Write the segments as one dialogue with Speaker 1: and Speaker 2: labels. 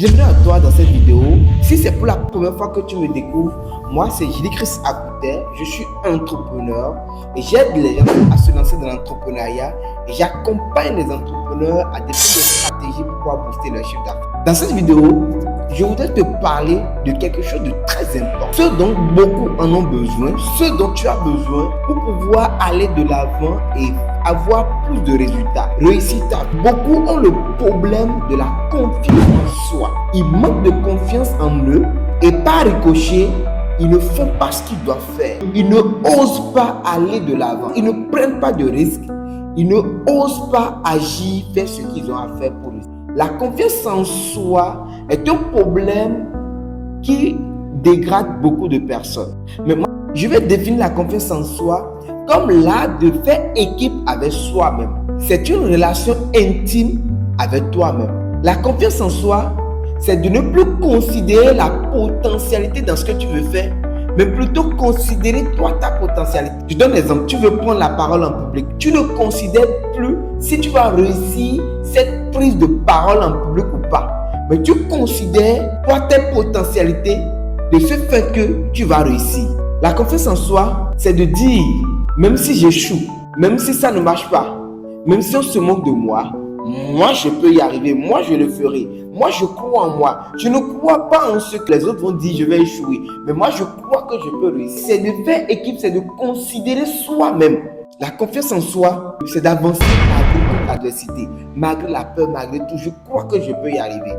Speaker 1: Bienvenue à toi dans cette vidéo. Si c'est pour la première fois que tu me découvres, moi c'est Chris Akouter, je suis entrepreneur et j'aide les gens à se lancer dans l'entrepreneuriat et j'accompagne les entrepreneurs à définir des stratégies pour pouvoir booster leur chiffre d'affaires. Dans cette vidéo, je voudrais te parler de quelque chose de très important, ce dont beaucoup en ont besoin, ce dont tu as besoin pour pouvoir aller de l'avant et avoir plus de résultats. Réussite. Beaucoup ont le problème de la confiance en soi. Ils manquent de confiance en eux et par ricochet, ils ne font pas ce qu'ils doivent faire. Ils ne osent pas aller de l'avant. Ils ne prennent pas de risques. Ils ne osent pas agir, faire ce qu'ils ont à faire pour eux. La confiance en soi est un problème qui dégrade beaucoup de personnes. Mais moi, je vais définir la confiance en soi comme l'art de faire équipe avec soi-même. C'est une relation intime avec toi-même. La confiance en soi, c'est de ne plus considérer la potentialité dans ce que tu veux faire, mais plutôt considérer toi ta potentialité. Je donne un exemple, tu veux prendre la parole en public. Tu ne considères plus si tu vas réussir cette prise de parole en public ou pas. Mais tu considères toi tes potentialités de ce fait que tu vas réussir. La confiance en soi, c'est de dire, même si j'échoue, même si ça ne marche pas, même si on se moque de moi, moi je peux y arriver, moi je le ferai, moi je crois en moi. Je ne crois pas en ce que les autres vont dire, je vais échouer, mais moi je crois que je peux réussir. C'est de faire équipe, c'est de considérer soi-même. La confiance en soi, c'est d'avancer malgré toute adversité, malgré la peur, malgré tout. Je crois que je peux y arriver.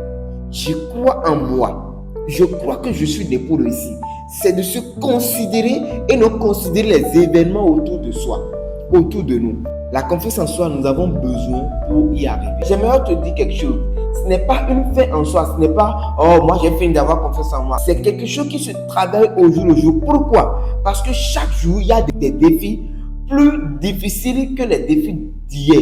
Speaker 1: Je crois en moi. Je crois que je suis né pour réussir. C'est de se considérer et non considérer les événements autour de soi, autour de nous. La confiance en soi, nous avons besoin pour y arriver. J'aimerais te dire quelque chose. Ce n'est pas une fin en soi. Ce n'est pas « Oh, moi j'ai fini d'avoir confiance en moi ». C'est quelque chose qui se travaille au jour le jour. Pourquoi? Parce que chaque jour, il y a des défis plus difficiles que les défis d'hier.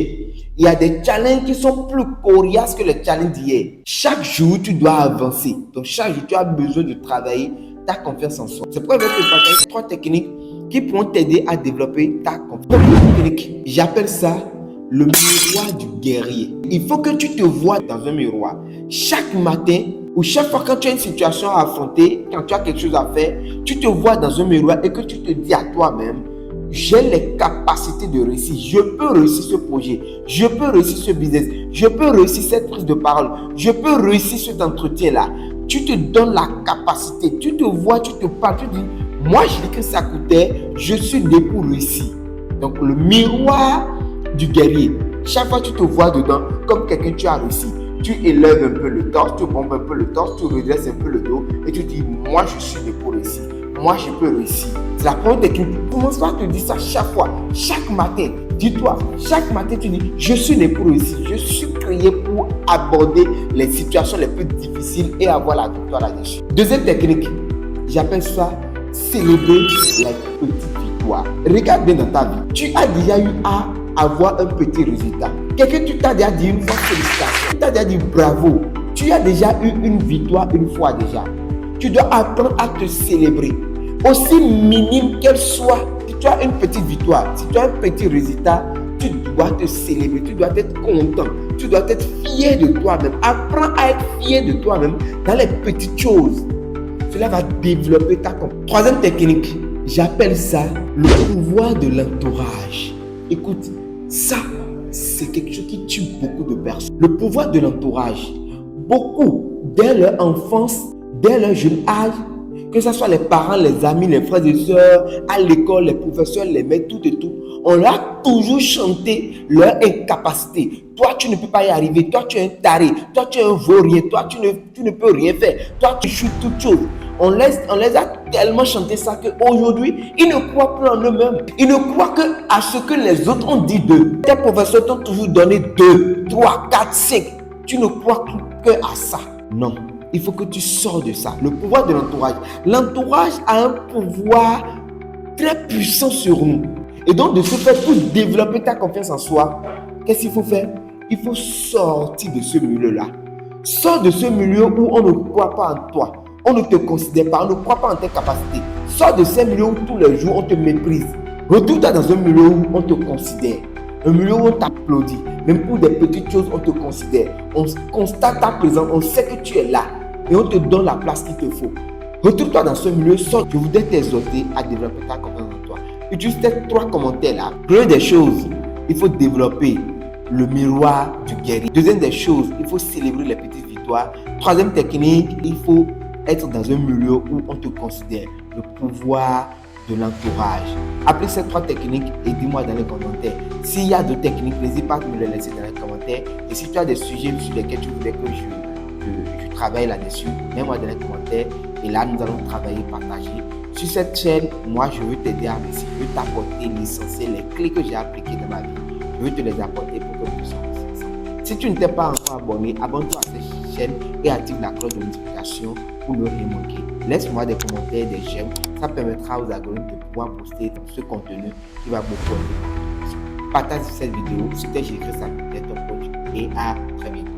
Speaker 1: Il y a des challenges qui sont plus coriaces que les challenges d'hier. Chaque jour, tu dois avancer. Donc, chaque jour, tu as besoin de travailler ta confiance en soi. C'est pourquoi je vais te partager 3 techniques qui pourront t'aider à développer ta confiance. Première technique, j'appelle ça le miroir du guerrier. Il faut que tu te vois dans un miroir. Chaque matin ou chaque fois quand tu as une situation à affronter, quand tu as quelque chose à faire, tu te vois dans un miroir et que tu te dis à toi-même, j'ai les capacités de réussir. Je peux réussir ce projet. Je peux réussir ce business. Je peux réussir cette prise de parole. Je peux réussir cet entretien-là. Tu te donnes la capacité. Tu te vois, tu te parles. Tu dis, moi, je dis que ça coûtait. Je suis né pour réussir. Donc, le miroir du guerrier. Chaque fois, tu te vois dedans comme quelqu'un qui a réussi. Tu élèves un peu le torse, tu bombes un peu le torse, tu redresses un peu le dos et tu dis, moi, je suis né pour réussir. Moi, je peux réussir. C'est la première technique. Commence pas à te dire ça chaque fois. Chaque matin, dis-toi, chaque matin, tu dis, je suis né pour réussir. Je suis créé pour aborder les situations les plus difficiles et avoir la victoire là-dessus. Deuxième technique, j'appelle ça célébrer les petites victoires. Regarde bien dans ta vie. Tu as déjà eu à avoir un petit résultat. Quelqu'un, tu t'as déjà dit une fois félicitations. Tu t'as déjà dit bravo. Tu as déjà eu une victoire une fois déjà. Tu dois apprendre à te célébrer. Aussi minime qu'elle soit, si tu as une petite victoire, si tu as un petit résultat, tu dois te célébrer, tu dois être content, tu dois être fier de toi-même. Apprends à être fier de toi-même dans les petites choses. Cela va développer ta confiance. Troisième technique, j'appelle ça le pouvoir de l'entourage. Écoute, ça, c'est quelque chose qui tue beaucoup de personnes. Le pouvoir de l'entourage. Beaucoup, dès leur enfance, dès leur jeune âge, que ce soit les parents, les amis, les frères et sœurs, à l'école, les professeurs, les maîtres, tout et tout, on leur a toujours chanté leur incapacité. Toi, tu ne peux pas y arriver. Toi, tu es un taré. Toi, tu es un vaurien. Toi, tu ne peux rien faire. Toi, tu joues toutes choses. On les a tellement chanté ça qu'aujourd'hui, ils ne croient plus en eux-mêmes. Ils ne croient que à ce que les autres ont dit d'eux. Tes professeurs t'ont toujours donné 2, 3, 4, 5. Tu ne crois que à ça. Non. Il faut que tu sors de ça. Le pouvoir de l'entourage. L'entourage a un pouvoir très puissant sur nous. Et donc, de ce fait, pour développer ta confiance en soi, qu'est-ce qu'il faut faire? Il faut sortir de ce milieu-là. Sors de ce milieu où on ne croit pas en toi. On ne te considère pas, on ne croit pas en tes capacités. Sors de ce milieu où tous les jours on te méprise. Retourne-toi dans un milieu où on te considère. Un milieu où on t'applaudit. Même pour des petites choses, on te considère. On constate ta présence, on sait que tu es là et on te donne la place qu'il te faut. Retrouve-toi dans ce milieu, je voudrais t'exhorter à développer ta confiance en toi. Utilise ces 3 commentaires-là. Première des choses, il faut développer le miroir du guerrier. Deuxième des choses, il faut célébrer les petites victoires. Troisième technique, il faut être dans un milieu où on te considère. Le pouvoir de l'entourage. Applique ces 3 techniques et dis-moi dans les commentaires. S'il y a d'autres techniques, n'hésite pas à me les laisser dans les commentaires. Et si tu as des sujets sur lesquels tu voudrais que je travaille là-dessus, mets-moi dans les commentaires. Et là, nous allons travailler, partager. Sur cette chaîne, moi, je veux t'aider à réussir. Je veux t'apporter l'essentiel, les clés que j'ai appliquées dans ma vie. Je veux te les apporter pour que nous puissions réussir ensemble. Si tu ne t'es pas encore abonné, abonne-toi à cette chaîne et active la cloche de notification pour ne rien manquer. Laisse-moi des commentaires, des j'aime. Ça permettra aux algorithmes de pouvoir poster ce contenu qui va beaucoup aider. Partage cette vidéo. C'était Jésus-Christ, ton coach. Et à très bientôt.